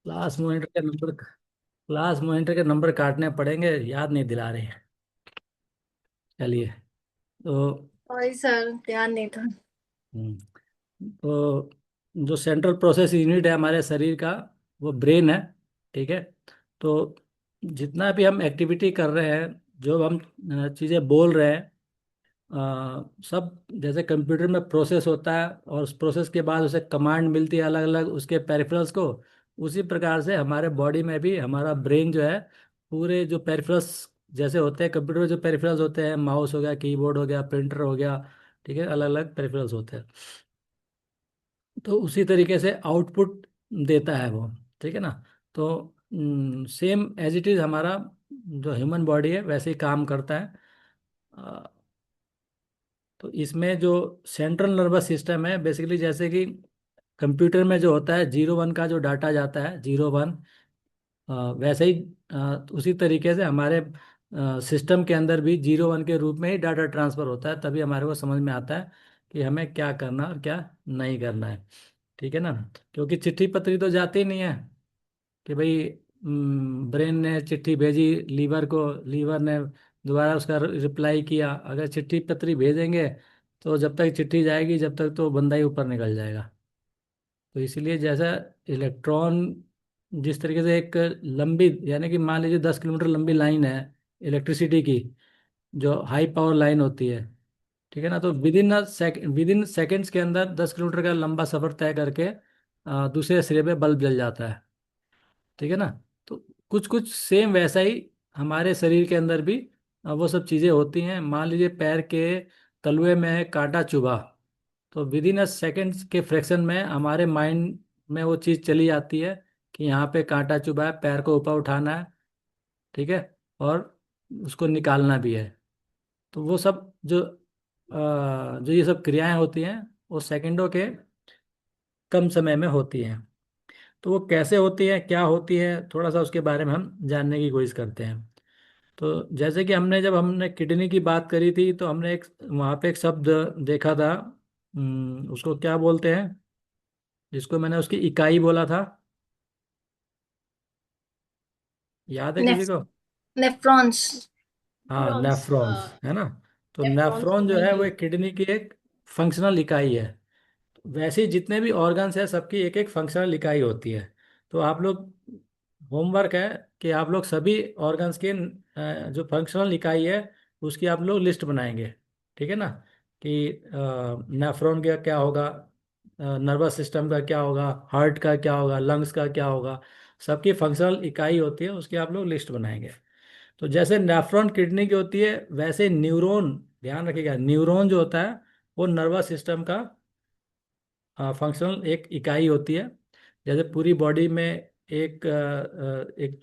Class monitor के number काटने पड़ेंगे, याद नहीं दिला रहे हैं। चलिए। तो सॉरी सर, ध्यान नहीं था। तो जो सेंट्रल प्रोसेस यूनिट है हमारे शरीर का, वो ब्रेन है। ठीक है। तो जितना भी हम एक्टिविटी कर रहे हैं, जो हम चीज़ें बोल रहे हैं, सब जैसे कंप्यूटर में प्रोसेस होता है और उस प्रोसेस के बाद उसे कमांड मिलती है अलग अलग उसके पेरिफेरल्स को। उसी प्रकार से हमारे बॉडी में भी हमारा ब्रेन जो है, पूरे जो पेरिफेरल्स जैसे होते हैं कंप्यूटर में, जो पेरिफेरल्स होते हैं, माउस हो गया, कीबोर्ड हो गया, प्रिंटर हो गया, ठीक है, अलग अलग पेरिफेरल्स होते हैं। तो उसी तरीके से आउटपुट देता है वो। ठीक है ना। तो सेम एज इट इज हमारा जो ह्यूमन बॉडी है वैसे ही काम करता है। अ, तो इसमें जो सेंट्रल नर्वस सिस्टम है, बेसिकली जैसे कि कंप्यूटर में जो होता है 0 1 का जो डाटा जाता है, 0 1, वैसे ही उसी तरीके से हमारे सिस्टम के अंदर भी 0 1 के रूप में ही डाटा ट्रांसफर होता है। तभी हमारे को समझ में आता है कि हमें क्या करना और क्या नहीं करना है। ठीक है ना। क्योंकि चिट्ठी पत्री तो जाती ही नहीं है कि भाई ब्रेन ने चिट्ठी भेजी लीवर को, लीवर ने दोबारा उसका रिप्लाई किया। अगर चिट्ठी पत्री भेजेंगे तो जब तक चिट्ठी जाएगी, जब तक तो बंदा ही ऊपर निकल जाएगा। तो इसीलिए जैसा इलेक्ट्रॉन जिस तरीके से एक लंबी, यानी कि मान लीजिए 10 किलोमीटर लंबी लाइन है इलेक्ट्रिसिटी की, जो हाई पावर लाइन होती है, ठीक है ना, तो विद इन सेकेंड्स के अंदर 10 किलोमीटर का लंबा सफर तय करके दूसरे सिरे पे बल्ब जल जाता है। ठीक है ना। तो कुछ कुछ सेम वैसा ही हमारे शरीर के अंदर भी वो सब चीज़ें होती हैं। मान लीजिए पैर के तलुए में कांटा चुभा, तो विद इन अ सेकेंड्स के फ्रैक्शन में हमारे माइंड में वो चीज़ चली जाती है कि यहाँ पे कांटा चुभा है, पैर को ऊपर उठाना है। ठीक है। और उसको निकालना भी है। तो वो सब जो ये सब क्रियाएं होती हैं, वो सेकंडों के कम समय में होती हैं। तो वो कैसे होती है, क्या होती है, थोड़ा सा उसके बारे में हम जानने की कोशिश करते हैं। तो जैसे कि जब हमने किडनी की बात करी थी, तो हमने एक वहाँ पे एक शब्द देखा था। उसको क्या बोलते हैं, जिसको मैंने उसकी इकाई बोला था, याद है किसी नेफ, को? नेफ्रॉन्स। हाँ, नेफ्रॉन्स है ना। तो नेफ्रॉन्स नेफ्रॉन जो है वो नहीं। एक किडनी की एक फंक्शनल इकाई है। वैसे ही जितने भी ऑर्गन्स हैं सबकी एक एक फंक्शनल इकाई होती है। तो आप लोग, होमवर्क है कि आप लोग सभी ऑर्गन्स के जो फंक्शनल इकाई है उसकी आप लोग लिस्ट बनाएंगे। ठीक है ना। कि नेफ्रॉन का क्या होगा, नर्वस सिस्टम का क्या होगा, हार्ट का क्या होगा, लंग्स का क्या होगा, सबकी फंक्शनल इकाई होती है, उसकी आप लोग लिस्ट बनाएंगे। तो जैसे नेफ्रॉन किडनी की होती है, वैसे न्यूरॉन, ध्यान रखिएगा, न्यूरॉन जो होता है वो नर्वस सिस्टम का फंक्शनल एक इकाई होती है। जैसे पूरी बॉडी में एक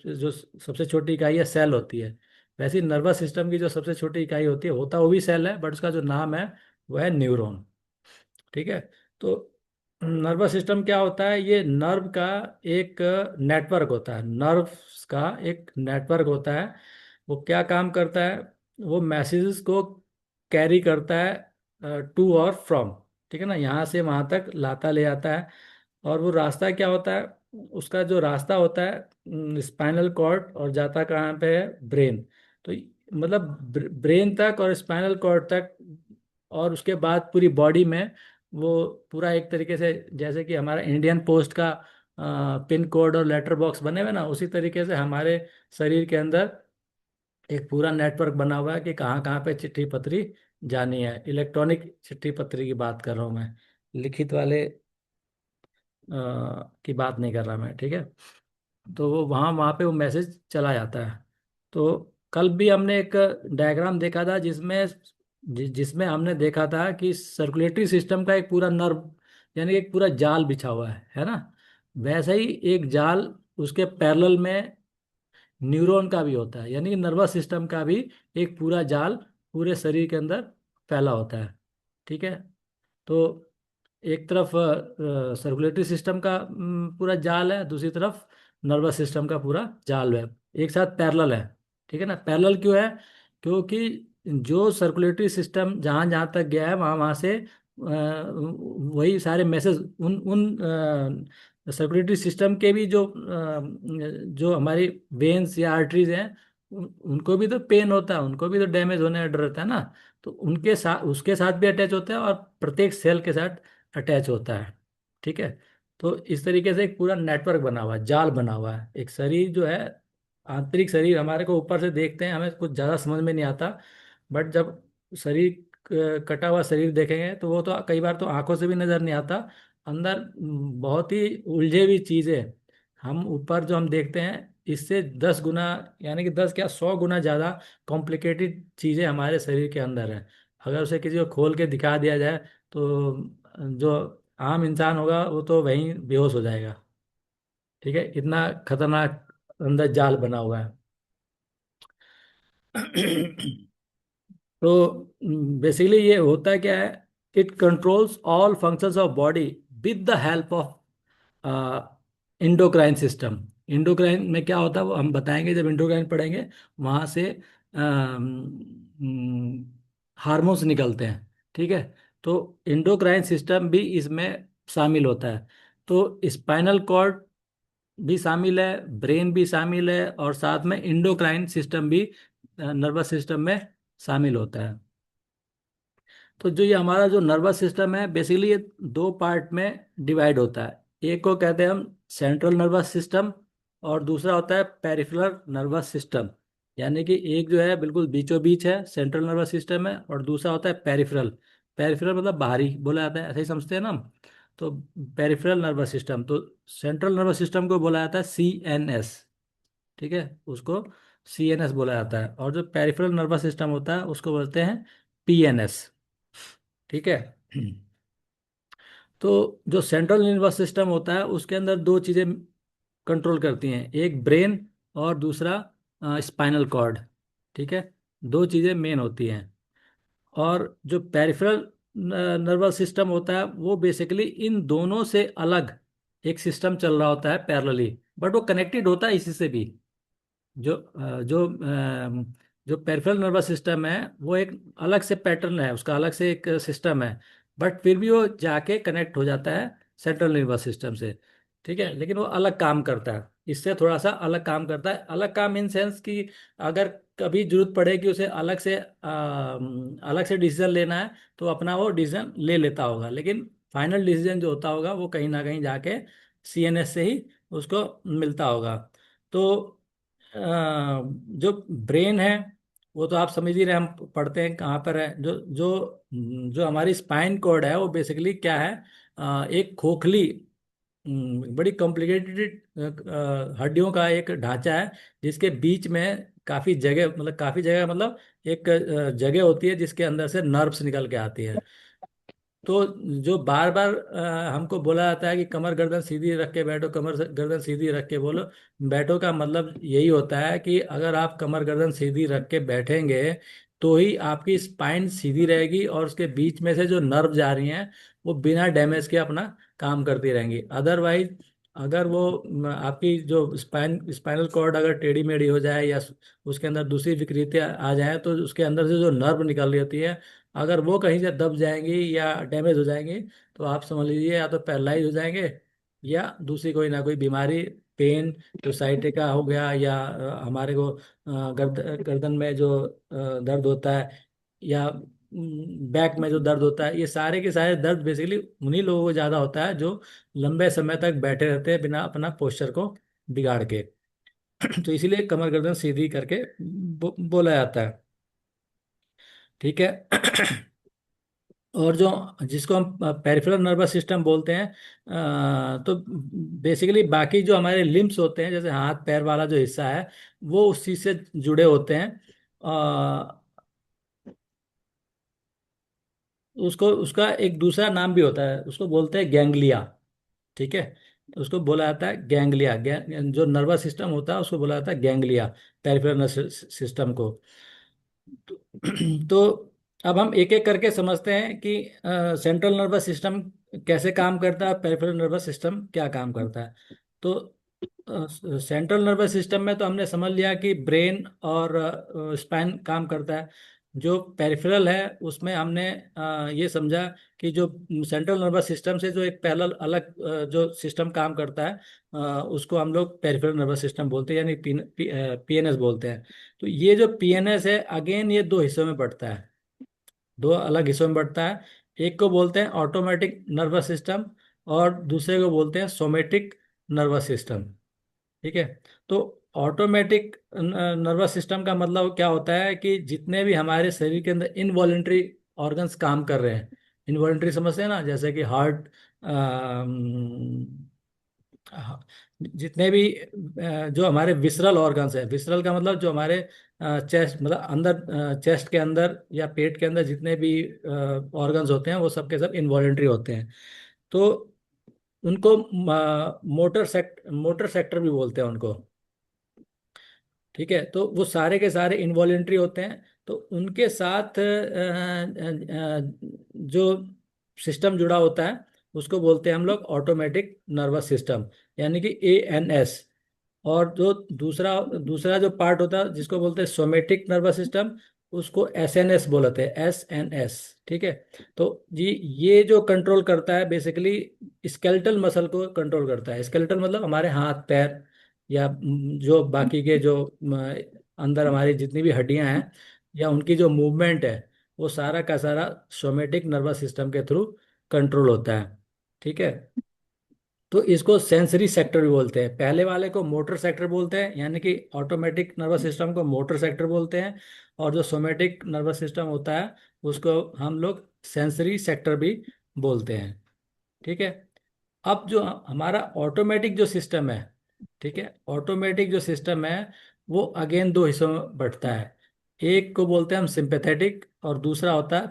जो सबसे छोटी इकाई है सेल होती है, वैसे ही नर्वस सिस्टम की जो सबसे छोटी इकाई होती है, होता वो भी सेल है, बट उसका जो नाम है वो है न्यूरॉन। ठीक है। तो नर्वस सिस्टम क्या होता है, ये नर्व का एक नेटवर्क होता है, नर्व्स का एक नेटवर्क होता है। वो क्या काम करता है, वो मैसेजेस को कैरी करता है टू और फ्रॉम। ठीक है ना, यहाँ से वहाँ तक लाता ले आता है। और वो रास्ता क्या होता है, उसका जो रास्ता होता है स्पाइनल कॉर्ड, और जाता कहाँ पे है, ब्रेन। तो मतलब ब्रेन तक और स्पाइनल कॉर्ड तक, और उसके बाद पूरी बॉडी में वो पूरा एक तरीके से, जैसे कि हमारा इंडियन पोस्ट का पिन कोड और लेटर बॉक्स बने हुए ना, उसी तरीके से हमारे शरीर के अंदर एक पूरा नेटवर्क बना हुआ है कि कहाँ कहाँ पे चिट्ठी पत्री जानी है। इलेक्ट्रॉनिक चिट्ठी पत्री की बात कर रहा हूँ मैं, लिखित वाले की बात नहीं कर रहा मैं। ठीक है। तो वो वहाँ वहाँ पे वो मैसेज चला जाता है। तो कल भी हमने एक डायग्राम देखा था जिसमें हमने देखा था कि सर्कुलेटरी सिस्टम का एक पूरा नर्व, यानी एक पूरा जाल बिछा हुआ है ना। वैसे ही एक जाल उसके पैरेलल में न्यूरॉन का भी होता है, यानी कि नर्वस सिस्टम का भी एक पूरा जाल पूरे शरीर के अंदर फैला होता है। ठीक है। तो एक तरफ सर्कुलेटरी सिस्टम का पूरा जाल है, दूसरी तरफ नर्वस सिस्टम का पूरा जाल है, एक साथ पैरेलल है। ठीक है ना। पैरेलल क्यों है, क्योंकि जो सर्कुलेटरी सिस्टम जहाँ जहाँ तक गया है वहाँ वहाँ से वही सारे मैसेज उन उन सर्कुलेटरी सिस्टम के भी जो हमारी वेन्स या आर्टरीज हैं, उनको भी तो पेन होता है, उनको भी तो डैमेज होने का डर रहता है ना। तो उनके साथ, उसके साथ भी अटैच होता है और प्रत्येक सेल के साथ अटैच होता है। ठीक है। तो इस तरीके से एक पूरा नेटवर्क बना हुआ है, जाल बना हुआ है। एक शरीर जो है, आंतरिक शरीर हमारे को ऊपर से देखते हैं, हमें कुछ ज़्यादा समझ में नहीं आता। बट जब शरीर, कटा हुआ शरीर देखेंगे तो वो तो कई बार तो आंखों से भी नजर नहीं आता। अंदर बहुत ही उलझे हुई चीजें हम ऊपर जो हम देखते हैं, इससे 10 गुना, यानी कि 10 क्या 100 गुना ज्यादा कॉम्प्लिकेटेड चीजें हमारे शरीर के अंदर है। अगर उसे किसी को खोल के दिखा दिया जाए तो जो आम इंसान होगा वो तो वहीं बेहोश हो जाएगा। ठीक है, इतना खतरनाक अंदर जाल बना हुआ है। तो बेसिकली ये होता है क्या है, it controls all functions of body with the help of endocrine system. Endocrine में क्या होता है वो हम बताएंगे जब इंडोक्राइन पढ़ेंगे। वहाँ से हार्मोन्स निकलते हैं। ठीक है। तो इंडोक्राइन सिस्टम भी इसमें शामिल होता है। तो स्पाइनल कॉर्ड भी शामिल है, ब्रेन भी शामिल है, और साथ में इंडोक्राइन सिस्टम भी नर्वस सिस्टम में शामिल होता है। तो जो ये हमारा जो नर्वस सिस्टम है, बेसिकली ये दो पार्ट में डिवाइड होता है। एक को कहते हैं हम सेंट्रल नर्वस सिस्टम, और दूसरा होता है पेरिफेरल नर्वस सिस्टम। यानी कि एक जो है बिल्कुल बीचों बीच है, सेंट्रल नर्वस सिस्टम है, और दूसरा होता है पेरिफेरल। पेरिफेरल मतलब बाहरी बोला जाता है, ऐसे ही समझते हैं ना हम। तो पेरिफेरल नर्वस सिस्टम, तो सेंट्रल नर्वस सिस्टम को बोला जाता है CNS। ठीक है, उसको CNS बोला जाता है। और जो पेरिफेरल नर्वस सिस्टम होता है उसको बोलते हैं PNS। ठीक है। तो जो सेंट्रल नर्वस सिस्टम होता है उसके अंदर दो चीज़ें कंट्रोल करती हैं, एक ब्रेन और दूसरा स्पाइनल कॉर्ड। ठीक है, दो चीज़ें मेन होती हैं। और जो पेरिफेरल नर्वस सिस्टम होता है वो बेसिकली इन दोनों से अलग एक सिस्टम चल रहा होता है पैरेलली, बट वो कनेक्टेड होता है इसी से भी। जो जो पेरिफेरल नर्वस सिस्टम है वो एक अलग से पैटर्न है, उसका अलग से एक सिस्टम है। बट फिर भी वो जाके कनेक्ट हो जाता है सेंट्रल नर्वस सिस्टम से। ठीक है, लेकिन वो अलग काम करता है, इससे थोड़ा सा अलग काम करता है। अलग काम इन सेंस कि अगर कभी जरूरत पड़े कि उसे अलग से डिसीजन लेना है तो अपना वो डिसीजन ले लेता होगा, लेकिन फाइनल डिसीजन जो होता होगा वो कहीं ना कहीं जाके CNS से ही उसको मिलता होगा। तो जो ब्रेन है वो तो आप समझ ही रहे हैं, हम पढ़ते हैं कहाँ पर है। जो जो जो हमारी स्पाइन कॉर्ड है वो बेसिकली क्या है, एक खोखली, बड़ी कॉम्प्लिकेटेड हड्डियों का एक ढांचा है, जिसके बीच में काफी जगह मतलब एक जगह होती है जिसके अंदर से नर्व्स निकल के आती है। तो जो बार बार हमको बोला जाता है कि कमर गर्दन सीधी रख के बैठो, गर्दन सीधी रख के बोलो बैठो, का मतलब यही होता है कि अगर आप कमर गर्दन सीधी रख के बैठेंगे तो ही आपकी स्पाइन सीधी रहेगी, और उसके बीच में से जो नर्व जा रही हैं वो बिना डैमेज के अपना काम करती रहेंगी। अदरवाइज अगर वो आपकी जो स्पाइनल कॉर्ड अगर टेढ़ी मेढ़ी हो जाए या उसके अंदर दूसरी विकृतियाँ आ जाए, तो उसके अंदर से जो नर्व निकल रही होती है, अगर वो कहीं से दब जाएंगी या डैमेज हो जाएंगी तो आप समझ लीजिए या तो पैरालाइज हो जाएंगे, या दूसरी कोई ना कोई बीमारी, पेन जो साइटिका हो गया, या हमारे को गर्दन में जो दर्द होता है, या बैक में जो दर्द होता है, ये सारे के सारे दर्द बेसिकली उन्हीं लोगों को ज़्यादा होता है जो लंबे समय तक बैठे रहते हैं बिना अपना पोस्चर को बिगाड़ के। तो इसीलिए कमर गर्दन सीधी करके बोला जाता है। ठीक है। और जो जिसको हम पेरिफेरल नर्वस सिस्टम बोलते हैं, तो बेसिकली बाकी जो हमारे लिम्स होते हैं, जैसे हाथ पैर वाला जो हिस्सा है, वो उस चीज से जुड़े होते हैं। उसको उसका एक दूसरा नाम भी होता है, उसको बोलते हैं गैंग्लिया। ठीक है, तो उसको बोला जाता है गैंग्लिया। जो नर्वस सिस्टम होता है उसको बोला जाता है गैंग्लिया, पेरिफेरल नर्वस सिस्टम को। तो, तो अब हम एक एक करके समझते हैं कि सेंट्रल नर्वस सिस्टम कैसे काम करता है, पेरिफेरल नर्वस सिस्टम क्या काम करता है। तो सेंट्रल नर्वस सिस्टम में तो हमने समझ लिया कि ब्रेन और स्पाइन काम करता है। जो पेरिफेरल है उसमें हमने ये समझा कि जो सेंट्रल नर्वस सिस्टम से जो एक पैरेलल अलग जो सिस्टम काम करता है, उसको हम लोग पेरिफेरल नर्वस सिस्टम बोलते हैं, यानी पीएनएस बोलते हैं। तो ये जो पीएनएस है, अगेन ये दो हिस्सों में बढ़ता है, दो अलग हिस्सों में बढ़ता है। एक को बोलते हैं ऑटोमेटिक नर्वस सिस्टम, और दूसरे को बोलते हैं सोमेटिक नर्वस सिस्टम। ठीक है। तो ऑटोमेटिक नर्वस सिस्टम का मतलब क्या होता है कि जितने भी हमारे शरीर के अंदर इनवॉलेंट्री ऑर्गन्स काम कर रहे हैं, इनवॉलेंट्री समझते हैं ना, जैसे कि हार्ट, जितने भी जो हमारे विसरल ऑर्गन्स है, विसरल का मतलब जो हमारे चेस्ट, मतलब अंदर चेस्ट के अंदर या पेट के अंदर जितने भी ऑर्गन्स होते हैं, वो सब के सब इनवॉलेंट्री होते हैं। तो उनको मोटर सेक्टर भी बोलते हैं उनको। ठीक है। तो वो सारे के सारे इनवॉलेंट्री होते हैं। तो उनके साथ जो सिस्टम जुड़ा होता है उसको बोलते हैं हम लोग ऑटोमेटिक नर्वस सिस्टम, यानी कि एएनएस। और जो दूसरा दूसरा जो पार्ट होता है जिसको बोलते हैं सोमेटिक नर्वस सिस्टम, उसको एसएनएस बोलते हैं, एसएनएस। ठीक है। तो ये जो कंट्रोल करता है बेसिकली स्केलेटल मसल को कंट्रोल करता है। स्केलेटल मतलब हमारे हाथ पैर, या जो बाकी के जो अंदर हमारी जितनी भी हड्डियां हैं, या उनकी जो मूवमेंट है, वो सारा का सारा सोमेटिक नर्वस सिस्टम के थ्रू कंट्रोल होता है। ठीक है। तो इसको सेंसरी सेक्टर भी बोलते हैं। पहले वाले को मोटर सेक्टर बोलते हैं, यानी कि ऑटोमेटिक नर्वस सिस्टम को मोटर सेक्टर बोलते हैं। और जो सोमेटिक नर्वस सिस्टम होता है उसको हम लोग सेंसरी सेक्टर भी बोलते हैं। ठीक है। अब जो हमारा ऑटोमेटिक जो सिस्टम है, ठीक है, ऑटोमेटिक जो सिस्टम है वो अगेन दो हिस्सों में बढ़ता है। एक को बोलते हैं हम सिंपैथेटिक, और दूसरा होता है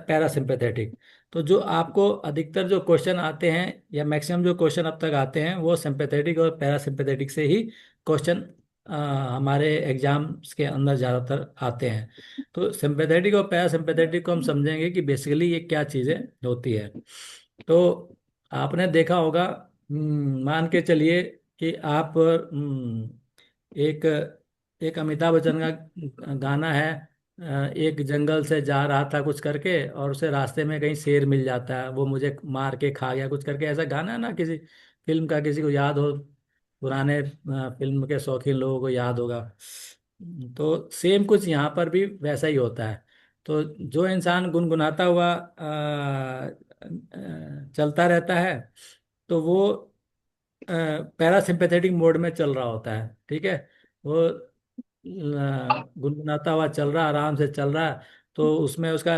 पैरासिम्पैथेटिक। तो जो आपको अधिकतर जो क्वेश्चन आते हैं, या मैक्सिमम जो क्वेश्चन अब तक आते हैं, वो सिंपैथेटिक और पैरासिम्पैथेटिक से ही क्वेश्चन हमारे एग्जाम्स के अंदर ज़्यादातर आते हैं। तो सिंपैथेटिक और पैरासिम्पैथेटिक को हम समझेंगे कि बेसिकली ये क्या चीज़ें होती है। तो आपने देखा होगा, मान के चलिए कि आप एक एक अमिताभ बच्चन का गाना है, एक जंगल से जा रहा था कुछ करके, और उसे रास्ते में कहीं शेर मिल जाता है, वो मुझे मार के खा गया कुछ करके, ऐसा गाना है ना किसी फिल्म का, किसी को याद हो, पुराने फिल्म के शौकीन लोगों को याद होगा। तो सेम कुछ यहाँ पर भी वैसा ही होता है। तो जो इंसान गुनगुनाता हुआ चलता रहता है, तो वो पैरासिम्पेथेटिक मोड में चल रहा होता है। ठीक है। वो गुनगुनाता हुआ चल रहा, आराम से चल रहा है, तो उसमें उसका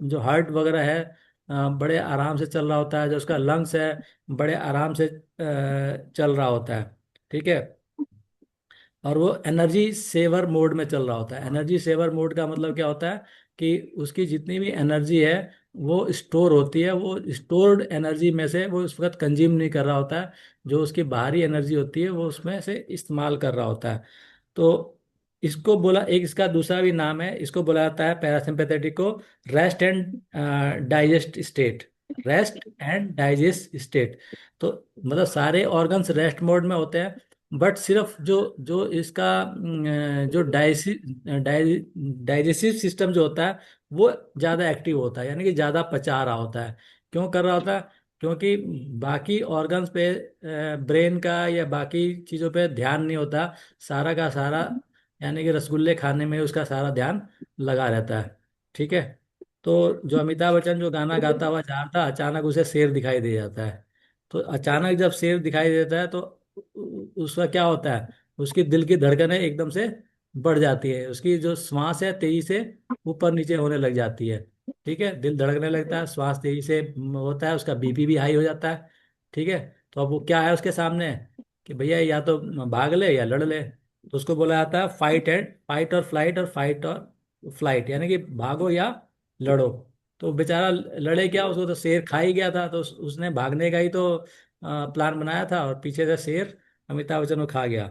जो हार्ट वगैरह है बड़े आराम से चल रहा होता है, जो उसका लंग्स है बड़े आराम से चल रहा होता है। ठीक है। और वो एनर्जी सेवर मोड में चल रहा होता है। एनर्जी सेवर मोड का मतलब क्या होता है कि उसकी जितनी भी एनर्जी है वो स्टोर होती है, वो स्टोर्ड एनर्जी में से वो उस वक्त कंज्यूम नहीं कर रहा होता है, जो उसकी बाहरी एनर्जी होती है वो उसमें से इस्तेमाल कर रहा होता है। तो इसको बोला, एक इसका दूसरा भी नाम है, इसको बोला जाता है पैरासिम्पेथेटिक को rest and digest state. Rest and digest state. तो मतलब सारे ऑर्गन्स रेस्ट मोड में होते हैं, बट सिर्फ जो जो इसका जो डाइजेस्टिव सिस्टम जो होता है वो ज़्यादा एक्टिव होता है, यानी कि ज़्यादा पचा रहा होता है। क्यों कर रहा होता है? क्योंकि बाकी ऑर्गन्स पे, ब्रेन का या बाकी चीज़ों पे ध्यान नहीं होता, सारा का सारा, यानी कि रसगुल्ले खाने में उसका सारा ध्यान लगा रहता है। ठीक है। तो जो अमिताभ बच्चन जो गाना गाता हुआ जा रहा था, अचानक उसे शेर दिखाई दे जाता है। तो अचानक जब शेर दिखाई देता है तो उसका क्या होता है, उसकी दिल की धड़कनें एकदम से बढ़ जाती है, उसकी जो श्वास है तेजी से ऊपर नीचे होने लग जाती है। ठीक है। दिल धड़कने लगता है, श्वास तेजी से होता है, उसका बीपी भी हाई हो जाता है। ठीक है। तो अब वो क्या है उसके सामने, कि भैया या तो भाग ले या लड़ ले। तो उसको बोला जाता है फाइट और फ्लाइट, और फाइट और फ्लाइट, यानी कि भागो या लड़ो। तो बेचारा लड़े क्या, उसको तो शेर खा ही गया था, तो उसने भागने का ही तो प्लान बनाया था, और पीछे से शेर अमिताभ बच्चन को खा गया।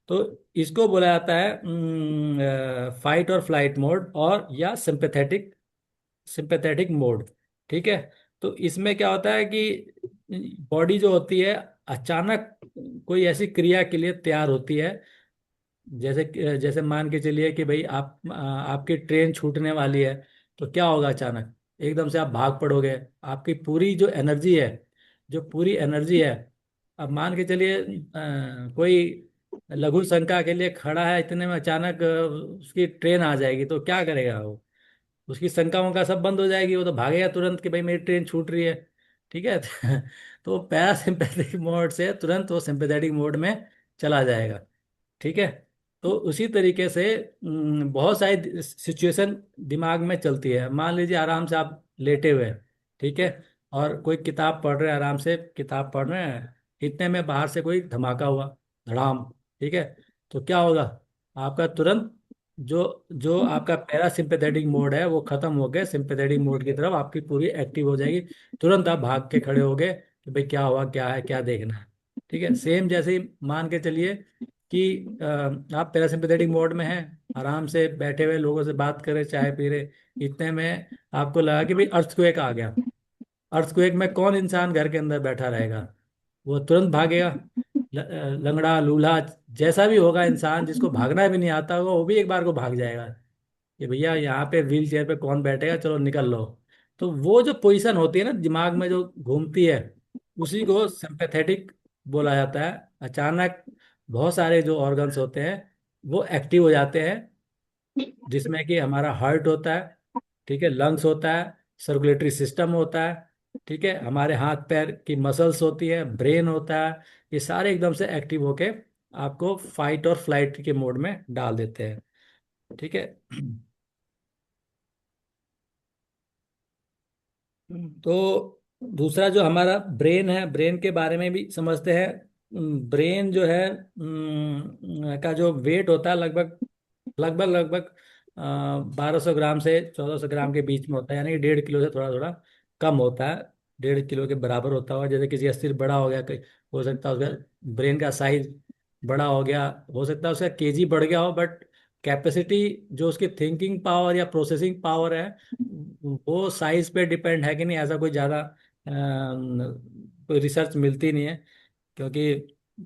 तो इसको बोला जाता है फाइट और फ्लाइट मोड, और या सिंपैथेटिक सिंपैथेटिक मोड। ठीक है। तो इसमें क्या होता है कि बॉडी जो होती है अचानक कोई ऐसी क्रिया के लिए तैयार होती है, जैसे जैसे मान के चलिए कि भाई आपकी ट्रेन छूटने वाली है, तो क्या होगा अचानक? एकदम से आप भाग पड़ोगे। आपकी पूरी जो एनर्जी है, जो पूरी एनर्जी है, अब मान के चलिए कोई लघु शंका के लिए खड़ा है, इतने में अचानक उसकी ट्रेन आ जाएगी तो क्या करेगा वो? उसकी शंका वंका सब बंद हो जाएगी, वो तो भागेगा तुरंत कि भाई मेरी ट्रेन छूट रही है। ठीक है। तो पैरासिम्पैथेटिक मोड से तुरंत वो सिंपैथेटिक मोड में चला जाएगा। ठीक है। तो उसी तरीके से बहुत सारी सिचुएशन दिमाग में चलती है। मान लीजिए आराम से आप लेटे हुए हैं, ठीक है, और कोई किताब पढ़ रहे हैं, आराम से किताब पढ़ रहे हैं, इतने में बाहर से कोई धमाका हुआ, धड़ाम। ठीक है। तो क्या होगा? आपका तुरंत जो जो आपका पैरासिम्पेथेटिक मोड है वो खत्म हो गया, सिंपैथेटिक मोड की तरफ आपकी पूरी एक्टिव हो जाएगी। तुरंत आप भाग के खड़े हो गए कि भाई क्या हुआ, क्या है, क्या देखना है। ठीक है। सेम जैसे ही मान के चलिए कि आप पैरासिम्पेथेटिक मोड में हैं, आराम से बैठे हुए लोगों से बात कर रहे, चाय पी रहे, इतने में आपको लगा कि भाई अर्थक्वेक आ गया। अर्थक्वेक में कौन इंसान घर के अंदर बैठा रहेगा? वो तुरंत भागेगा। लंगड़ा लूल्हा जैसा भी होगा इंसान, जिसको भागना भी नहीं आता होगा, वो भी एक बार को भाग जाएगा कि भैया यहाँ पे व्हील चेयर पे कौन बैठेगा, चलो निकल लो। तो वो जो पोजीशन होती है ना दिमाग में जो घूमती है, उसी को सिंपैथेटिक बोला जाता है। अचानक बहुत सारे जो ऑर्गन्स होते हैं वो एक्टिव हो जाते हैं, जिसमें कि हमारा हार्ट होता है, ठीक है, लंग्स होता है, सर्कुलेटरी सिस्टम होता है, ठीक है, हमारे हाथ पैर की मसल्स होती है, ब्रेन होता है। ये सारे एकदम से एक्टिव होके आपको फाइट और फ्लाइट के मोड में डाल देते हैं। ठीक है। तो दूसरा जो हमारा ब्रेन है, ब्रेन के बारे में भी समझते हैं। ब्रेन जो है का जो वेट होता है, लगभग 1200 ग्राम से 1400 ग्राम के बीच में होता है, यानी कि 1.5 किलो से थोड़ा थोड़ा कम होता है। 1.5 किलो के बराबर होता होगा। जैसे किसी का सिर बड़ा हो गया, हो सकता है उसका ब्रेन का साइज बड़ा हो गया, हो सकता है उसका केजी बढ़ गया हो, बट कैपेसिटी, जो उसकी थिंकिंग पावर या प्रोसेसिंग पावर है, वो साइज पे डिपेंड है कि नहीं, ऐसा कोई ज़्यादा कोई रिसर्च मिलती नहीं है। क्योंकि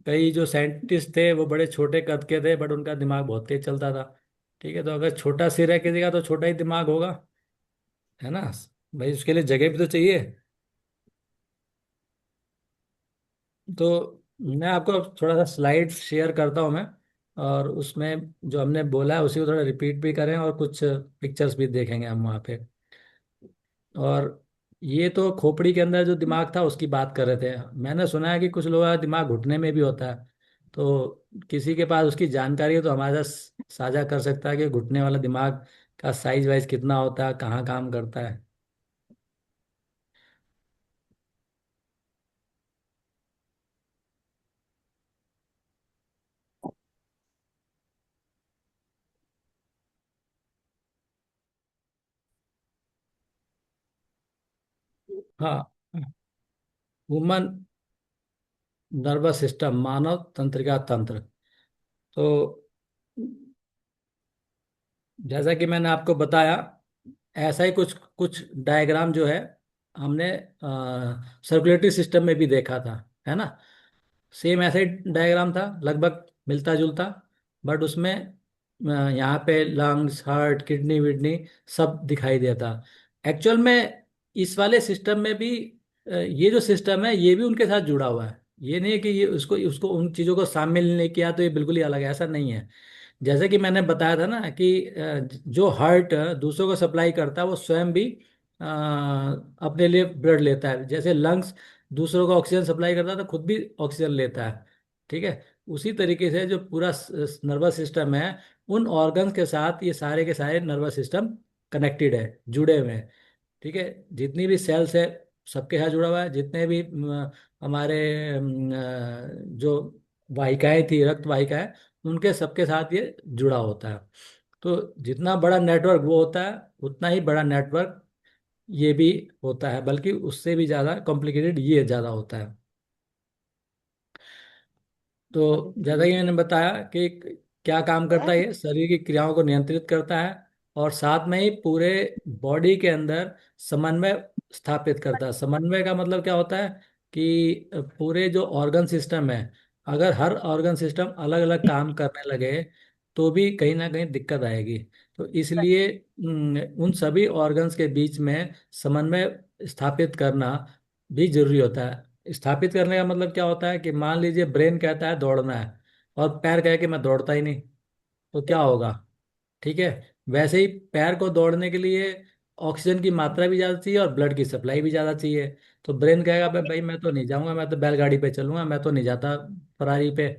कई जो साइंटिस्ट थे वो बड़े छोटे कद के थे, बट उनका दिमाग बहुत तेज चलता था। ठीक है। तो अगर छोटा सिर है किसी का तो छोटा ही दिमाग होगा, है ना? भाई उसके लिए जगह भी तो चाहिए। तो मैं आपको थोड़ा सा स्लाइड शेयर करता हूँ मैं, और उसमें जो हमने बोला है उसी को थोड़ा रिपीट भी करें, और कुछ पिक्चर्स भी देखेंगे हम वहाँ पे। और ये तो खोपड़ी के अंदर जो दिमाग था उसकी बात कर रहे थे। मैंने सुना है कि कुछ लोगों का दिमाग घुटने में भी होता है। तो किसी के पास उसकी जानकारी है तो हमारे साथ साझा कर सकता है कि घुटने वाला दिमाग का साइज वाइज कितना होता है, कहाँ काम करता है। हाँ। ह्यूमन नर्वस सिस्टम, मानव तंत्रिका तंत्र। तो जैसा कि मैंने आपको बताया, ऐसा ही कुछ कुछ डायग्राम जो है हमने सर्कुलेटरी सिस्टम में भी देखा था, है ना? सेम ऐसे ही डायग्राम था, लगभग मिलता जुलता, बट उसमें यहाँ पे लंग्स, हार्ट, किडनी विडनी सब दिखाई देता। एक्चुअल में इस वाले सिस्टम में भी ये जो सिस्टम है ये भी उनके साथ जुड़ा हुआ है। ये नहीं है कि ये उसको उसको उन चीज़ों को शामिल नहीं किया तो ये बिल्कुल ही अलग है, ऐसा नहीं है। जैसे कि मैंने बताया था ना कि जो हार्ट दूसरों को सप्लाई करता है वो स्वयं भी अपने लिए ब्लड लेता है। जैसे लंग्स दूसरों को ऑक्सीजन सप्लाई करता है तो खुद भी ऑक्सीजन लेता है। ठीक है। उसी तरीके से जो पूरा नर्वस सिस्टम है, उन ऑर्गन्स के साथ ये सारे के सारे नर्वस सिस्टम कनेक्टेड है, जुड़े हुए हैं। ठीक है। जितनी भी सेल्स है सबके साथ जुड़ा हुआ है। जितने भी हमारे जो वाहिकाएं थी, रक्त वाहिकाएं, उनके सबके साथ ये जुड़ा होता है। तो जितना बड़ा नेटवर्क वो होता है, उतना ही बड़ा नेटवर्क ये भी होता है, बल्कि उससे भी ज़्यादा कॉम्प्लिकेटेड ये ज़्यादा होता है। तो जैसा कि मैंने बताया कि क्या काम करता है, ये शरीर की क्रियाओं को नियंत्रित करता है, और साथ में ही पूरे बॉडी के अंदर समन्वय स्थापित करता है। समन्वय का मतलब क्या होता है कि पूरे जो ऑर्गन सिस्टम है, अगर हर ऑर्गन सिस्टम अलग अलग काम करने लगे तो भी कहीं ना कहीं दिक्कत आएगी। तो इसलिए उन सभी ऑर्गन्स के बीच में समन्वय स्थापित करना भी जरूरी होता है। स्थापित करने का मतलब क्या होता है कि मान लीजिए ब्रेन कहता है दौड़ना है और पैर कहे कि मैं दौड़ता ही नहीं, तो क्या होगा? ठीक है। वैसे ही पैर को दौड़ने के लिए ऑक्सीजन की मात्रा भी ज़्यादा चाहिए और ब्लड की सप्लाई भी ज़्यादा चाहिए। तो ब्रेन कहेगा भाई भाई मैं तो नहीं जाऊंगा, मैं तो बैलगाड़ी पे चलूंगा, मैं तो नहीं जाता फरारी पे,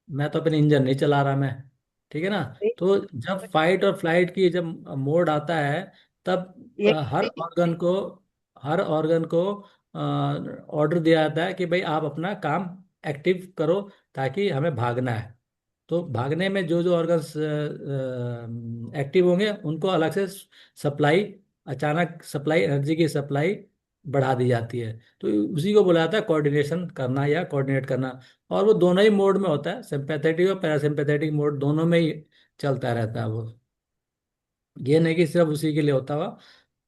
मैं तो अपने इंजन नहीं चला रहा मैं। ठीक है ना। तो जब फाइट और फ्लाइट की जब मोड आता है, तब ये हर ऑर्गन को ऑर्डर दिया जाता है कि भाई आप अपना काम एक्टिव करो, ताकि हमें भागना है। तो भागने में जो जो ऑर्गन्स एक्टिव होंगे उनको अलग से सप्लाई, अचानक सप्लाई, एनर्जी की सप्लाई बढ़ा दी जाती है। तो उसी को बोला जाता है कोऑर्डिनेशन करना या कोऑर्डिनेट करना। और वो दोनों ही मोड में होता है, सिंपैथेटिक और पैरासिम्पैथेटिक मोड दोनों में ही चलता रहता है वो। ये नहीं कि सिर्फ उसी के लिए होता हुआ।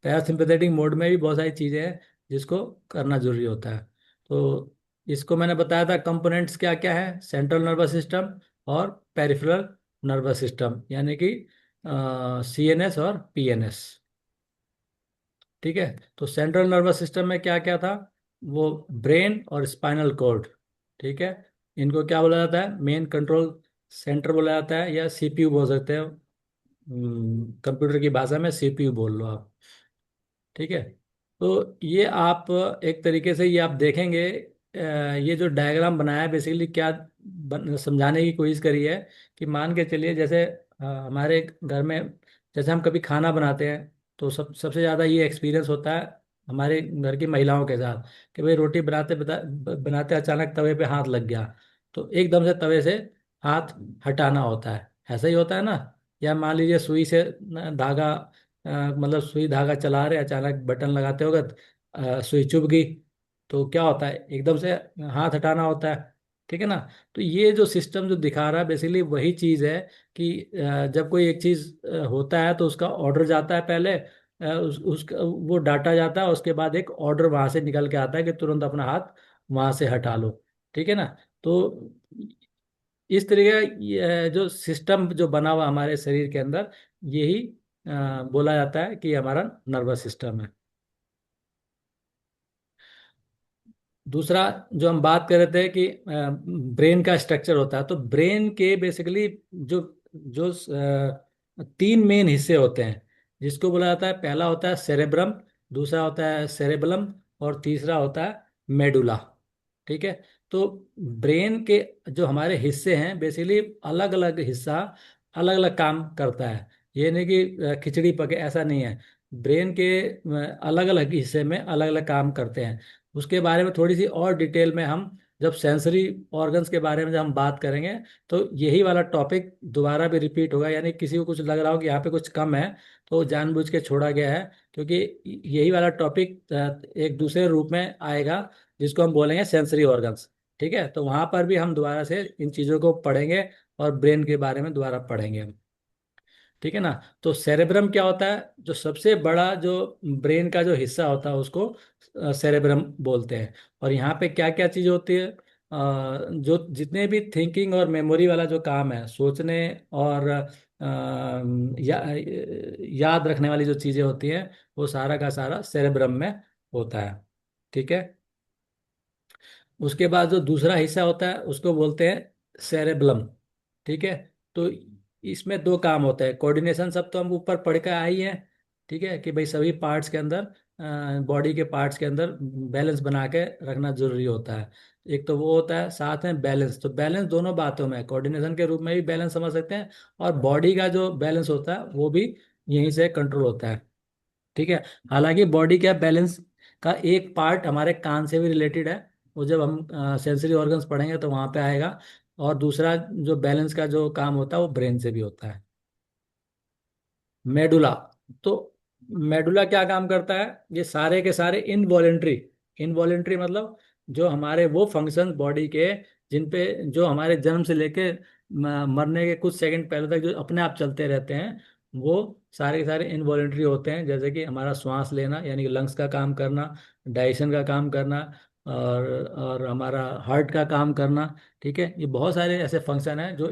पैरासिम्पैथेटिक मोड में भी बहुत सारी चीज़ें हैं जिसको करना जरूरी होता है। तो इसको मैंने बताया था कंपोनेंट्स क्या क्या है, सेंट्रल नर्वस सिस्टम और पेरिफेरल नर्वस सिस्टम, यानी कि सीएनएस और पीएनएस। ठीक है। तो सेंट्रल नर्वस सिस्टम में क्या क्या था? वो ब्रेन और स्पाइनल कॉर्ड। ठीक है। इनको क्या बोला जाता है? मेन कंट्रोल सेंटर बोला जाता है, या सीपीयू बोल सकते हो। कंप्यूटर की भाषा में सीपीयू बोल लो आप। ठीक है। तो ये आप एक तरीके से ये आप देखेंगे, ये जो डायग्राम बनाया है बेसिकली क्या समझाने की कोशिश करी है कि मान के चलिए जैसे हमारे घर में जैसे हम कभी खाना बनाते हैं, तो सबसे ज़्यादा ये एक्सपीरियंस होता है हमारे घर की महिलाओं के साथ कि भाई रोटी बनाते अचानक तवे पे हाथ लग गया, तो एकदम से तवे से हाथ हटाना होता है। ऐसा ही होता है ना? या मान लीजिए सुई से धागा, मतलब सुई धागा चला रहे, अचानक बटन लगाते वक्त सुई चुभ गई, तो क्या होता है? एकदम से हाथ हटाना होता है। ठीक है ना। तो ये जो सिस्टम जो दिखा रहा है बेसिकली वही चीज़ है कि जब कोई एक चीज़ होता है तो उसका ऑर्डर जाता है पहले, उसका वो डाटा जाता है, उसके बाद एक ऑर्डर वहां से निकल के आता है कि तुरंत अपना हाथ वहां से हटा लो। ठीक है ना। तो इस तरीके का ये जो सिस्टम जो बना हुआ हमारे शरीर के अंदर, यही बोला जाता है कि हमारा नर्वस सिस्टम है। दूसरा जो हम बात कर रहे थे कि ब्रेन का स्ट्रक्चर होता है, तो ब्रेन के बेसिकली जो जो तीन मेन हिस्से होते हैं जिसको बोला जाता है। पहला होता है सेरेब्रम, दूसरा होता है सेरेबलम, और तीसरा होता है मेडुला। ठीक है। तो ब्रेन के जो हमारे हिस्से हैं बेसिकली अलग अलग हिस्सा अलग अलग काम करता है। ये नहीं कि खिचड़ी पके, ऐसा नहीं है। ब्रेन के अलग अलग हिस्से में अलग अलग काम करते हैं। उसके बारे में थोड़ी सी और डिटेल में हम जब सेंसरी ऑर्गन्स के बारे में जब हम बात करेंगे, तो यही वाला टॉपिक दोबारा भी रिपीट होगा। यानी किसी को कुछ लग रहा हो कि यहाँ पे कुछ कम है, तो जानबूझ के छोड़ा गया है, क्योंकि यही वाला टॉपिक एक दूसरे रूप में आएगा जिसको हम बोलेंगे सेंसरी ऑर्गन्स। ठीक है। तो वहां पर भी हम दोबारा से इन चीज़ों को पढ़ेंगे और ब्रेन के बारे में दोबारा पढ़ेंगे हम। ठीक है ना। तो सेरेब्रम क्या होता है? जो सबसे बड़ा जो ब्रेन का जो हिस्सा होता है उसको सेरेब्रम बोलते हैं। और यहाँ पे क्या क्या चीज़ होती है? जो जितने भी थिंकिंग और मेमोरी वाला जो काम है, सोचने और याद रखने वाली जो चीज़ें होती हैं, वो सारा का सारा सेरेब्रम में होता है। ठीक है। उसके बाद जो दूसरा हिस्सा होता है उसको बोलते हैं सेरेबलम। ठीक है। तो इसमें दो काम होते हैं, कोऑर्डिनेशन, सब तो हम ऊपर पढ़ के आई हैं। ठीक है कि भाई सभी पार्ट्स के अंदर, बॉडी के पार्ट्स के अंदर बैलेंस बना के रखना जरूरी होता है। एक तो वो होता है, साथ में बैलेंस। तो बैलेंस दोनों बातों में, कोऑर्डिनेशन के रूप में भी बैलेंस समझ सकते हैं, और बॉडी का जो बैलेंस होता है वो भी यहीं से कंट्रोल होता है। ठीक है। हालांकि बॉडी का बैलेंस का एक पार्ट हमारे कान से भी रिलेटेड है, वो जब हम सेंसरी ऑर्गन्स पढ़ेंगे तो वहां पे आएगा। और दूसरा जो बैलेंस का जो काम होता है वो ब्रेन से भी होता है। मेडुला। तो मेडुला क्या काम करता है? ये सारे के सारे इनवॉलेंट्री, इनवॉलेंट्री मतलब जो हमारे वो फंक्शन बॉडी के जिन पे जो हमारे जन्म से लेके मरने के कुछ सेकंड पहले तक जो अपने आप चलते रहते हैं, वो सारे के सारे इनवॉलेंट्री होते हैं। जैसे कि हमारा श्वास लेना यानी कि लंग्स का काम करना, डाइजेशन का काम करना, और हमारा हार्ट का काम करना। ठीक है, ये बहुत सारे ऐसे फंक्शन हैं जो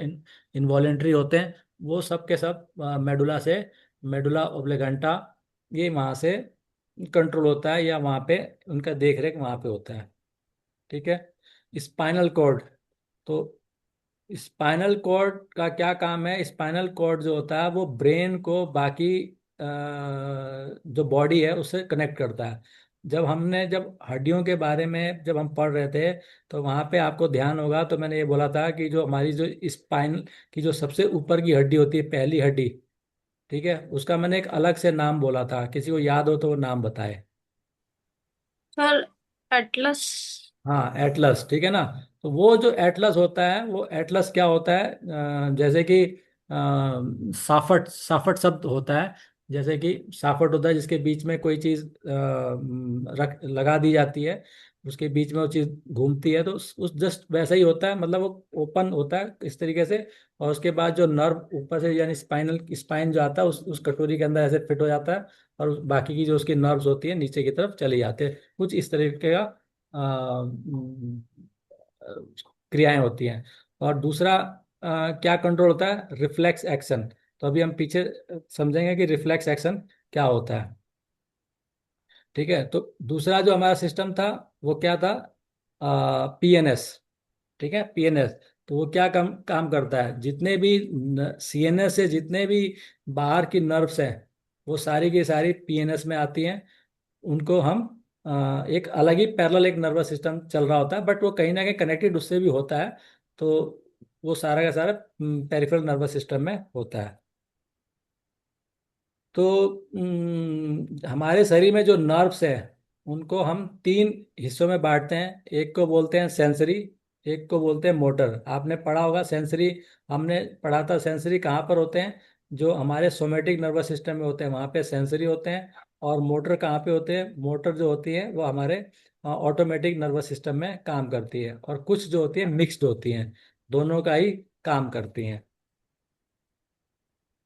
इनवॉलेंट्री होते हैं। वो सब के सब मेडुला से, मेडुला ओब्लिगेंटा, ये वहाँ से कंट्रोल होता है, या वहाँ पे उनका देख रेख वहाँ पे होता है। ठीक है। स्पाइनल कॉर्ड, तो स्पाइनल कॉर्ड का क्या काम है? स्पाइनल कॉर्ड जो होता है वो ब्रेन को बाकी जो बॉडी है उससे कनेक्ट करता है। जब हड्डियों के बारे में जब हम पढ़ रहे थे, तो वहाँ पे आपको ध्यान होगा, तो मैंने ये बोला था कि जो हमारी जो स्पाइन की जो सबसे ऊपर की हड्डी होती है, पहली हड्डी, ठीक है, उसका मैंने एक अलग से नाम बोला था। किसी को याद हो तो वो नाम बताए। Sir Atlas. हाँ, एटलस, ठीक है ना। तो वो जो एटलस होता है, वो एटलस क्या होता है? जैसे कि साफट, साफट शब्द होता है। जैसे कि साफट होता है जिसके बीच में कोई चीज रख लगा दी जाती है, उसके बीच में वो चीज घूमती है, तो उस जस्ट वैसा ही होता है, मतलब वो ओपन होता है इस तरीके से। और उसके बाद जो नर्व ऊपर से, यानी स्पाइनल स्पाइन जो आता है, उस कटोरी के अंदर ऐसे फिट हो जाता है। और बाकी की जो उसकी नर्व्स होती है नीचे की तरफ चली जाते हैं। कुछ इस तरीके का क्रियाएं होती हैं। और दूसरा क्या कंट्रोल होता है? Reflex action. तो अभी हम पीछे समझेंगे कि रिफ्लेक्स एक्शन क्या होता है। ठीक है, तो दूसरा जो हमारा सिस्टम था वो क्या था? पीएनएस। ठीक है, पीएनएस। तो वो क्या काम करता है? जितने भी सीएनएस से जितने भी बाहर की नर्व्स हैं, वो सारी की सारी पीएनएस में आती हैं। उनको हम एक अलग ही पैरेलल एक नर्वस सिस्टम चल रहा होता है, बट वो कहीं ना कहीं कनेक्टेड उससे भी होता है। तो वो सारा का सारा पेरिफेरल नर्वस सिस्टम में होता है। तो हमारे शरीर में जो नर्व्स है, उनको हम तीन हिस्सों में बांटते हैं। एक को बोलते हैं सेंसरी, एक को बोलते हैं मोटर। आपने पढ़ा होगा सेंसरी, हमने पढ़ा था सेंसरी कहाँ पर होते हैं? जो हमारे सोमेटिक नर्वस सिस्टम में होते हैं वहाँ पे सेंसरी होते हैं। और मोटर कहाँ पे होते हैं? मोटर जो होती है वो हमारे ऑटोमेटिक नर्वस सिस्टम में काम करती है। और कुछ जो होती है मिक्स्ड होती हैं, दोनों का ही काम करती हैं।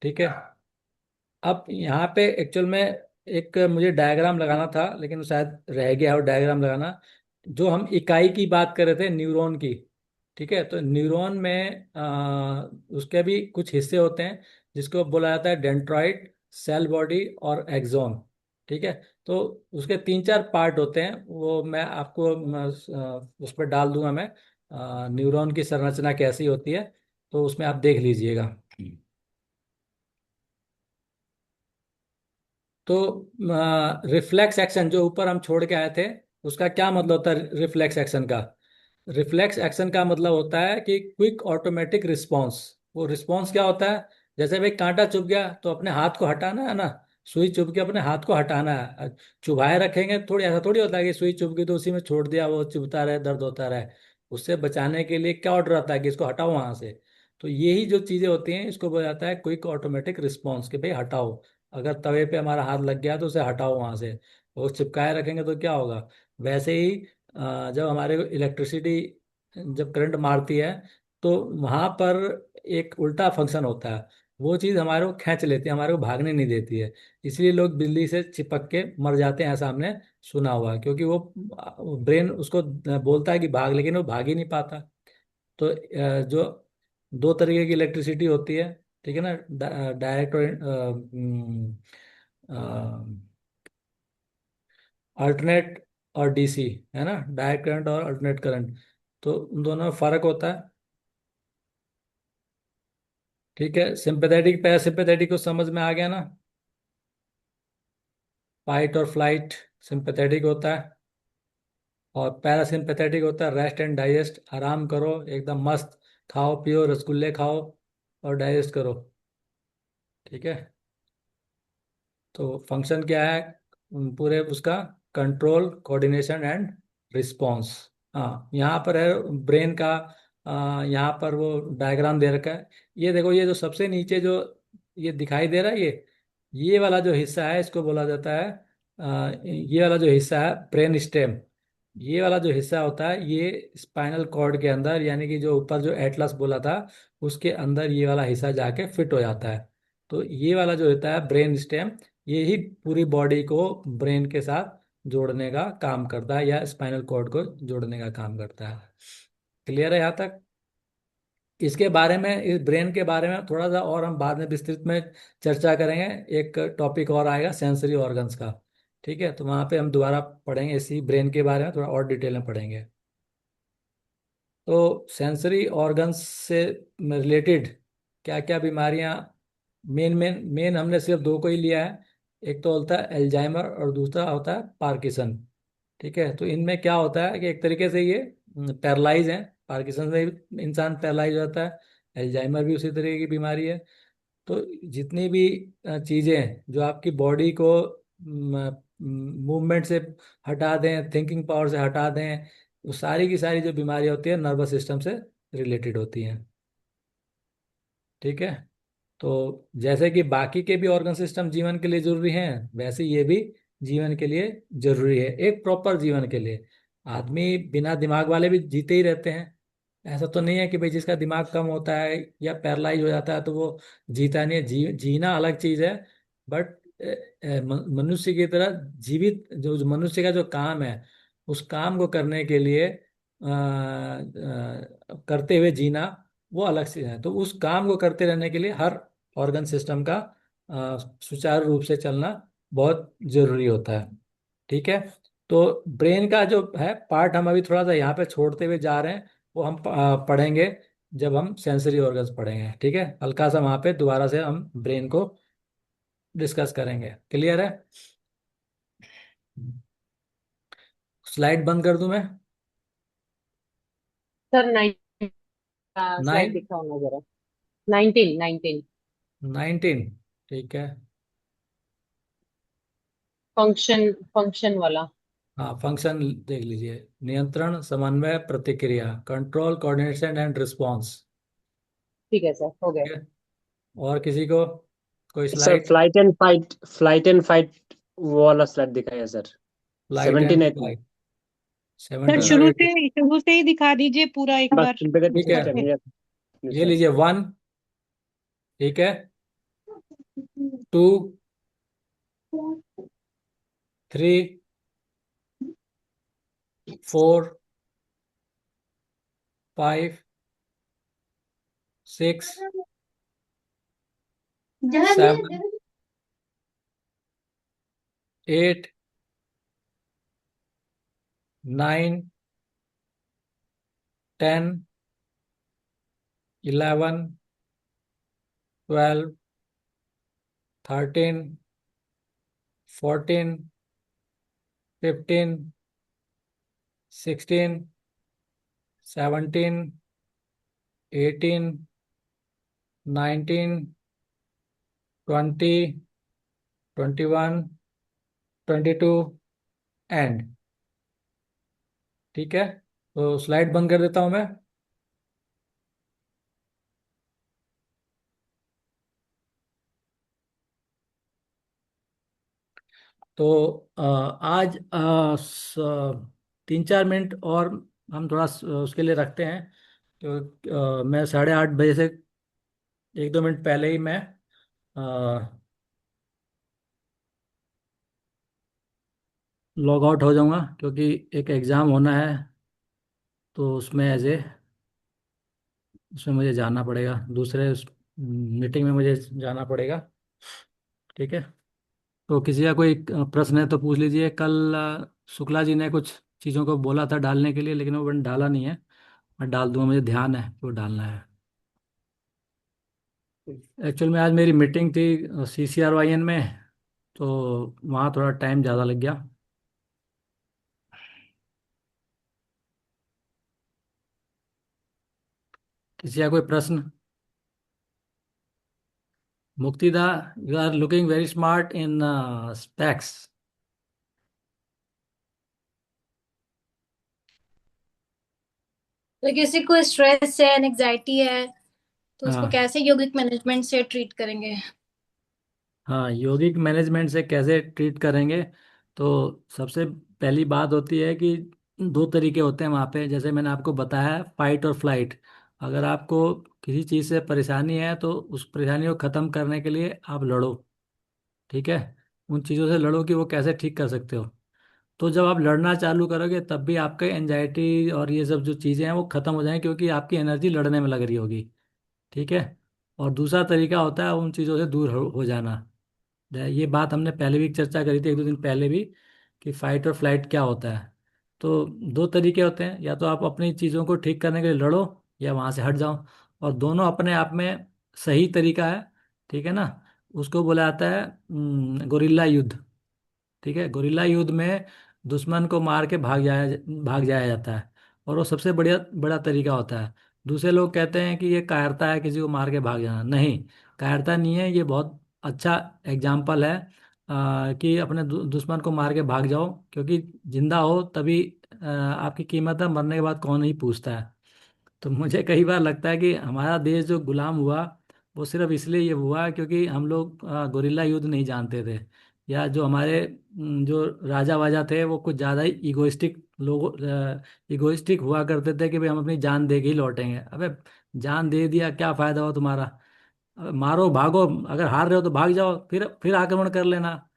ठीक है। अब यहाँ पे एक्चुअल में एक मुझे डायग्राम लगाना था, लेकिन शायद रह गया और डायग्राम लगाना। जो हम इकाई की बात कर रहे थे, न्यूरॉन की। ठीक है, तो न्यूरॉन में उसके भी कुछ हिस्से होते हैं, जिसको बोला जाता है डेंड्राइट, सेल बॉडी और एक्सोन। ठीक है, तो उसके तीन चार पार्ट होते हैं, वो मैं आपको उस पर डाल दूंगा मैं। न्यूरॉन की संरचना कैसी होती है, तो उसमें आप देख लीजिएगा। तो रिफ्लेक्स एक्शन जो ऊपर हम छोड़ के आए थे, उसका क्या मतलब होता है रिफ्लेक्स एक्शन का? रिफ्लेक्स एक्शन का मतलब होता है कि क्विक ऑटोमेटिक रिस्पॉन्स। वो रिस्पॉन्स क्या होता है? जैसे भाई कांटा चुभ गया तो अपने हाथ को हटाना है ना। सुई चुभ के अपने हाथ को हटाना है। चुभाए रखेंगे थोड़ी, ऐसा थोड़ी होता है कि सुई चुभ गई तो उसी में छोड़ दिया, वो चुभता रहे, दर्द होता रहे। उससे बचाने के लिए क्या ऑर्डर आता है कि इसको हटाओ वहां से। तो यही जो चीजें होती हैं, इसको बोला जाता है क्विक ऑटोमेटिक रिस्पॉन्स, कि भाई हटाओ। अगर तवे पे हमारा हाथ लग गया तो उसे हटाओ वहां से। वो चिपकाए रखेंगे तो क्या होगा? वैसे ही जब हमारे को इलेक्ट्रिसिटी, जब करंट मारती है, तो वहां पर एक उल्टा फंक्शन होता है। वो चीज़ हमारे को खींच लेती है, हमारे को भागने नहीं देती है। इसलिए लोग बिल्ली से चिपक के मर जाते हैं, ऐसा हमने सुना हुआ है। क्योंकि वो ब्रेन उसको बोलता है कि भाग, लेकिन वो भाग ही नहीं पाता। तो जो दो तरीके की इलेक्ट्रिसिटी होती है, ठीक है ना, डायरेक्ट और अल्टरनेट और डीसी, है ना, डायरेक्ट करंट और अल्टरनेट करंट। तो उन दोनों में फर्क होता है। ठीक है, सिंपैथेटिक पैरासिम्पैथेटिक को समझ में आ गया ना? फाइट और फ्लाइट सिंपैथेटिक होता है, और पैरासिम्पैथेटिक होता है रेस्ट एंड डाइजेस्ट, आराम करो एकदम मस्त, खाओ पियो रसगुल्ले खाओ और डाइजेस्ट करो। ठीक है, तो फंक्शन क्या है पूरे उसका? Control, coordination and response. हाँ, यहाँ पर है ब्रेन का। यहाँ पर वो डायग्राम दे रखा है। ये देखो, ये जो सबसे नीचे जो ये दिखाई दे रहा है, ये वाला जो हिस्सा है, इसको बोला जाता है ये वाला जो हिस्सा है ब्रेन स्टेम। ये वाला जो हिस्सा होता है, ये स्पाइनल कॉर्ड के अंदर, यानी कि जो ऊपर जो एटलस बोला था, उसके अंदर ये वाला हिस्सा जाके फिट हो जाता है। तो ये वाला जो होता है ब्रेन स्टेम, ये ही पूरी बॉडी को ब्रेन के साथ जोड़ने का काम करता है या स्पाइनल कॉर्ड को जोड़ने का काम करता है। क्लियर है यहाँ तक? इसके बारे में, इस ब्रेन के बारे में थोड़ा सा और हम बाद में विस्तृत में चर्चा करेंगे। एक टॉपिक और आएगा सेंसरी ऑर्गन्स का। ठीक है, तो वहाँ पे हम दोबारा पढ़ेंगे इसी ब्रेन के बारे में, थोड़ा और डिटेल में पढ़ेंगे। तो सेंसरी ऑर्गन्स से रिलेटेड क्या क्या बीमारियां, मेन मेन मेन हमने सिर्फ दो को ही लिया है। एक तो होता है एल्जाइमर और दूसरा होता है पार्किसन। ठीक है, तो इनमें क्या होता है कि एक तरीके से ये पैरालाइज है। पार्किसन से इंसान पैरालाइज हो जाता है। एल्जाइमर भी उसी तरह की बीमारी है। तो जितनी भी चीज़ें जो आपकी बॉडी को मूवमेंट से हटा दें, थिंकिंग पावर से हटा दें, वो सारी की सारी जो बीमारियां होती है नर्वस सिस्टम से रिलेटेड होती हैं। ठीक है, तो जैसे कि बाकी के भी ऑर्गन सिस्टम जीवन के लिए जरूरी हैं, वैसे ये भी जीवन के लिए जरूरी है, एक प्रॉपर जीवन के लिए। आदमी बिना दिमाग वाले भी जीते ही रहते हैं। ऐसा तो नहीं है कि भाई जिसका दिमाग कम होता है या पैरलाइज हो जाता है तो वो जीता नहीं है। जीना अलग चीज है। बट मनुष्य की तरह जीवित, जो मनुष्य का जो काम है, उस काम को करने के लिए करते हुए जीना, वो अलग चीज है। तो उस काम को करते रहने के लिए हर ऑर्गन सिस्टम का सुचारू रूप से चलना बहुत जरूरी होता है। ठीक है, तो ब्रेन का जो है पार्ट हम अभी थोड़ा सा यहाँ पे छोड़ते हुए जा रहे हैं। वो हम पढ़ेंगे जब हम सेंसरी ऑर्गन्स पढ़ेंगे। ठीक है, हल्का सा वहाँ पे दोबारा से हम ब्रेन को डिस्कस करेंगे। क्लियर है? स्लाइड बंद कर दूं मैं? सर 9, स्लाइड दिखाओ ना जरा। 19 19। 19। ठीक है। फंक्शन वाला। हाँ, फंक्शन देख लीजिए। नियंत्रण, समन्वय, प्रतिक्रिया, कंट्रोल, कोऑर्डिनेशन एंड रिस्पॉन्स। ठीक है सर, हो गए। ठीक है, और किसी को कोई sir slide? Flight and fight वो वाला स्लाइड दिखाया sir. Light and 17 I think. Flight, sir 17 और शुरू 18। से शुरू से ही दिखा दीजिए पूरा एक बस बार। ठीक है, सिस्टम ये सर। लीजिए 1। ठीक है, 2, 3, 4, 5, 6, 7, 8, 9, 10, 11, 12, 13, 14, 15, 16, 17, 18, 19, 20, 21, 22 एंड। ठीक है, तो स्लाइड बंद कर देता हूं मैं। तो आज 3-4 मिनट और हम थोड़ा उसके लिए रखते हैं। तो मैं 8:30 बजे से 1-2 मिनट पहले ही मैं लॉग आउट हो जाऊंगा, क्योंकि एक एग्ज़ाम होना है। तो उसमें उसमें मुझे जाना पड़ेगा, दूसरे मीटिंग में मुझे जाना पड़ेगा। ठीक है, तो किसी का कोई प्रश्न है तो पूछ लीजिए। कल शुक्ला जी ने कुछ चीज़ों को बोला था डालने के लिए, लेकिन वो मैंने डाला नहीं है। मैं डाल दूंगा, मुझे ध्यान है कि वो डालना है। एक्चुअल में आज मेरी मीटिंग थी CCRYN में, तो वहाँ थोड़ा टाइम ज़्यादा लग गया। किसी का कोई प्रश्न? Muktida, you are looking very smart in specs. तो किसी को स्ट्रेस है, एंजाइटी है, तो उसको हाँ, कैसे यौगिक मैनेजमेंट से ट्रीट करेंगे? हाँ, यौगिक मैनेजमेंट से कैसे ट्रीट करेंगे? तो सबसे पहली बात होती है कि दो तरीके होते हैं वहाँ पे, जैसे मैंने आपको बताया, फाइट और फ्लाइट। अगर आपको किसी चीज़ से परेशानी है तो उस परेशानी को ख़त्म करने के लिए आप लड़ो। ठीक है, उन चीज़ों से लड़ो कि वो कैसे ठीक कर सकते हो। तो जब आप लड़ना चालू करोगे तब भी आपका एनजाइटी और ये सब जो चीज़ें हैं वो ख़त्म हो जाएंगी, क्योंकि आपकी एनर्जी लड़ने में लग रही होगी। ठीक है। और दूसरा तरीका होता है उन चीज़ों से दूर हो जाना। ये बात हमने पहले भी चर्चा करी थी, एक दो दिन पहले भी, कि फाइट और फ्लाइट क्या होता है। तो दो तरीके होते हैं, या तो आप अपनी चीज़ों को ठीक करने के लिए लड़ो या वहाँ से हट जाओ। और दोनों अपने आप में सही तरीका है। ठीक है ना। उसको बोला जाता है गोरिल्ला युद्ध। ठीक है। गोरिल्ला युद्ध में दुश्मन को मार के भाग जाया जाता है, और वो सबसे बढ़िया बड़ा तरीका होता है। दूसरे लोग कहते हैं कि ये कायरता है किसी को मार के भाग जाना। नहीं, कायरता नहीं है, ये बहुत अच्छा एग्जाम्पल है कि अपने दुश्मन को मार के भाग जाओ, क्योंकि जिंदा हो तभी आपकी कीमत है, मरने के बाद कौन नहीं पूछता है। तो मुझे कई बार लगता है कि हमारा देश जो गुलाम हुआ वो सिर्फ इसलिए ये हुआ क्योंकि हम लोग गोरिल्ला युद्ध नहीं जानते थे, या जो हमारे जो राजा वाजा थे वो कुछ ज़्यादा ही इगोइस्टिक हुआ करते थे कि भाई हम अपनी जान दे के ही लौटेंगे। अबे, जान दे दिया क्या फ़ायदा हो तुम्हारा। अबे मारो भागो, अगर हार रहे हो तो भाग जाओ, फिर आक्रमण कर लेना।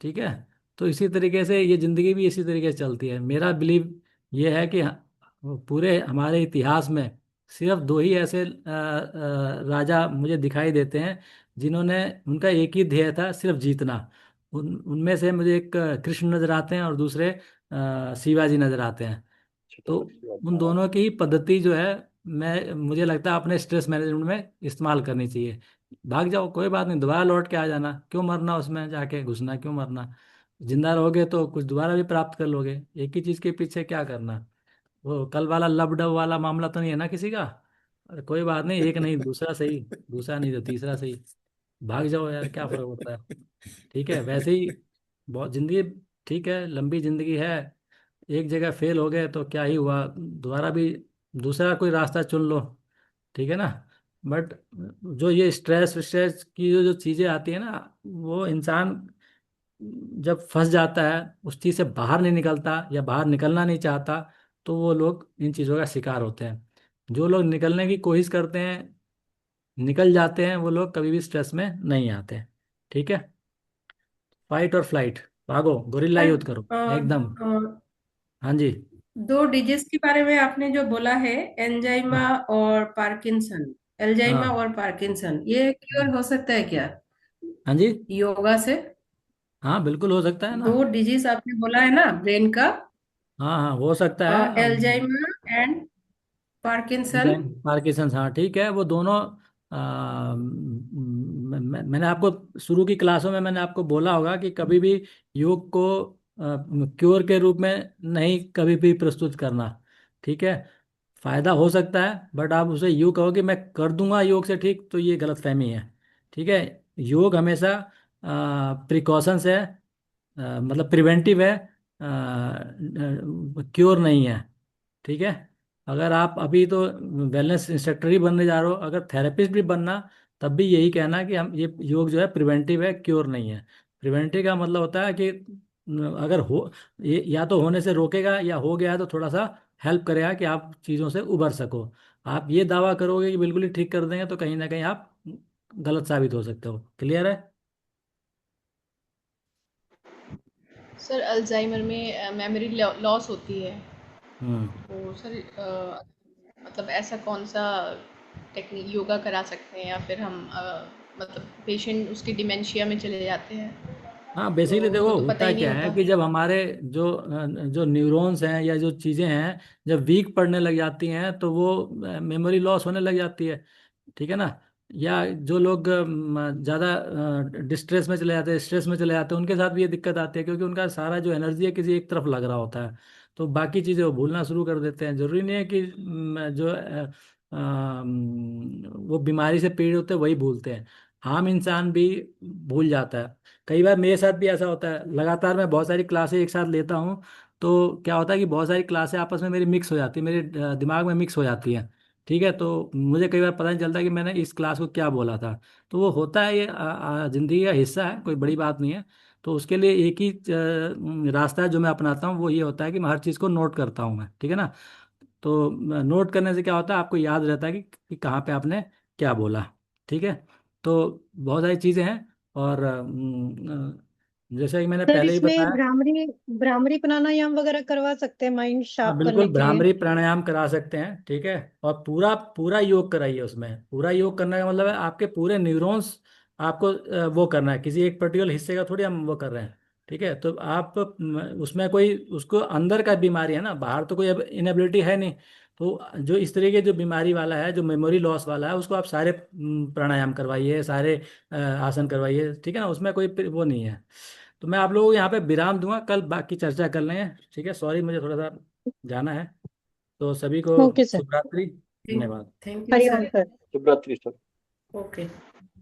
ठीक है। तो इसी तरीके से ये ज़िंदगी भी इसी तरीके से चलती है। मेरा बिलीव ये है कि वो पूरे हमारे इतिहास में सिर्फ दो ही ऐसे राजा मुझे दिखाई देते हैं जिन्होंने, उनका एक ही ध्येय था, सिर्फ जीतना। उनमें से मुझे एक कृष्ण नजर आते हैं और दूसरे शिवाजी नजर आते हैं। तो उन दोनों की पद्धति जो है, मैं मुझे लगता है अपने स्ट्रेस मैनेजमेंट में इस्तेमाल करनी चाहिए। भाग जाओ, कोई बात नहीं, दोबारा लौट के आ जाना, क्यों मरना उसमें जाके घुसना, क्यों मरना। जिंदा रहोगे तो कुछ दोबारा भी प्राप्त कर लोगे, एक ही चीज के पीछे क्या करना। वो कल वाला लब डब वाला मामला तो नहीं है ना किसी का। अरे कोई बात नहीं, एक नहीं दूसरा सही, दूसरा नहीं तो तीसरा सही, भाग जाओ यार, क्या फर्क होता है। ठीक है। वैसे ही बहुत जिंदगी, ठीक है, लंबी जिंदगी है। एक जगह फेल हो गए तो क्या ही हुआ, दोबारा भी दूसरा कोई रास्ता चुन लो। ठीक है ना। बट जो ये स्ट्रेस स्ट्रेस की जो जो चीज़ें आती है ना, वो इंसान जब फंस जाता है, उस चीज़ से बाहर नहीं निकलता या बाहर निकलना नहीं चाहता, तो वो लोग इन चीज़ों का शिकार होते हैं। जो लोग निकलने की कोशिश करते हैं, निकल जाते हैं, वो लोग कभी भी स्ट्रेस में नहीं आते। ठीक है। फाइट और फ्लाइट, भागो, गोरिल्ला सर युद्ध करो एकदम। हाँ जी। दो डिजीज के बारे में आपने जो बोला है, एंजाइमा हाँ और पार्किंसन, एल्जाइमा हाँ और पार्किंसन, ये क्योर हो सकता है क्या हाँ जी। योगा से? हाँ बिल्कुल हो सकता है ना। दो डिजीज आपने बोला है ना ब्रेन का, हाँ हाँ हो सकता है अब। एल्जाइमा एंड पार्किंसन। पार्किंसंस, हाँ ठीक है, वो दोनों मैंने आपको शुरू की क्लासों में मैंने आपको बोला होगा कि कभी भी योग को क्योर के रूप में नहीं कभी भी प्रस्तुत करना। ठीक है। फायदा हो सकता है, बट आप उसे यूँ कहो कि मैं कर दूंगा योग से ठीक, तो ये गलतफहमी है। ठीक है। योग हमेशा प्रिकॉशंस है, मतलब प्रिवेंटिव है, क्योर नहीं है। ठीक है। अगर आप अभी तो वेलनेस इंस्ट्रक्टर ही बनने जा रहे हो, अगर थेरेपिस्ट भी बनना, तब भी यही कहना कि हम ये योग जो है प्रिवेंटिव है, क्योर नहीं है। प्रिवेंटिव का मतलब होता है कि अगर हो, ये या तो होने से रोकेगा, या हो गया है तो थोड़ा सा हेल्प करेगा कि आप चीज़ों से उबर सको। आप ये दावा करोगे कि बिल्कुल ही ठीक कर देंगे, तो कहीं ना कहीं आप गलत साबित हो सकते हो। क्लियर है। सर अल्जाइमर में मेमोरी लॉस होती है, हम्म। तो सर मतलब ऐसा कौन सा टेक्निक योगा करा सकते हैं, या फिर हम मतलब पेशेंट उसकी डिमेंशिया में चले जाते हैं हाँ तो बेसिकली उनको देखो तो पता होता ही नहीं क्या है होता। कि जब हमारे जो जो न्यूरॉन्स हैं या जो चीज़ें हैं, जब वीक पड़ने लग जाती हैं तो वो मेमोरी लॉस होने लग जाती है। ठीक है ना। या जो लोग ज़्यादा डिस्ट्रेस में चले जाते हैं, स्ट्रेस में चले जाते हैं, उनके साथ भी ये दिक्कत आती है, क्योंकि उनका सारा जो एनर्जी है किसी एक तरफ लग रहा होता है, तो बाकी चीज़ें वो भूलना शुरू कर देते हैं। ज़रूरी नहीं है कि जो वो बीमारी से पीड़ित होते हैं वही भूलते हैं, आम इंसान भी भूल जाता है। कई बार मेरे साथ भी ऐसा होता है, लगातार मैं बहुत सारी क्लासें एक साथ लेता हूँ, तो क्या होता है कि बहुत सारी क्लासें आपस में मेरी मिक्स हो जाती है, मेरे दिमाग में मिक्स हो जाती हैं। ठीक है। तो मुझे कई बार पता नहीं चलता कि मैंने इस क्लास को क्या बोला था। तो वो होता है, ये जिंदगी का हिस्सा है, कोई बड़ी बात नहीं है। तो उसके लिए एक ही रास्ता है जो मैं अपनाता हूँ, वो ये होता है कि मैं हर चीज़ को नोट करता हूँ मैं। ठीक है ना। तो नोट करने से क्या होता है, आपको याद रहता है कि कहाँ पे आपने क्या बोला। ठीक है। तो बहुत सारी चीज़ें हैं। और जैसे कि मैंने सर पहले ही इसमें बताया। भ्रामरी भ्रामरी प्राणायाम वगैरह करवा सकते हैं माइंड हाँ शार्प बिल्कुल, करने के लिए। भ्रामरी प्राणायाम करा सकते हैं, ठीक है। और पूरा पूरा योग कराइए। उसमें पूरा योग करने का मतलब है आपके पूरे न्यूरॉन्स आपको वो करना है, किसी एक पर्टिकुलर हिस्से का थोड़ी हम वो कर रहे हैं, ठीक है। तो आप उसमें कोई उसको अंदर का बीमारी है ना, बाहर तो कोई इनेबिलिटी है नहीं। तो जो इस तरीके जो बीमारी वाला है, जो मेमोरी लॉस वाला है, उसको आप सारे प्राणायाम करवाइए, सारे आसन करवाइए, ठीक है ना, उसमें कोई वो नहीं है। तो मैं आप लोगों को यहाँ पे विराम दूंगा, कल बाकी चर्चा कर लेंगे, ठीक है। सॉरी, मुझे थोड़ा सा जाना है। तो सभी को ओके सर। शुभ रात्रि, थैंक धन्यवाद। Thank you Hariom sir. Sir. शुभ रात्रि सर। ओके।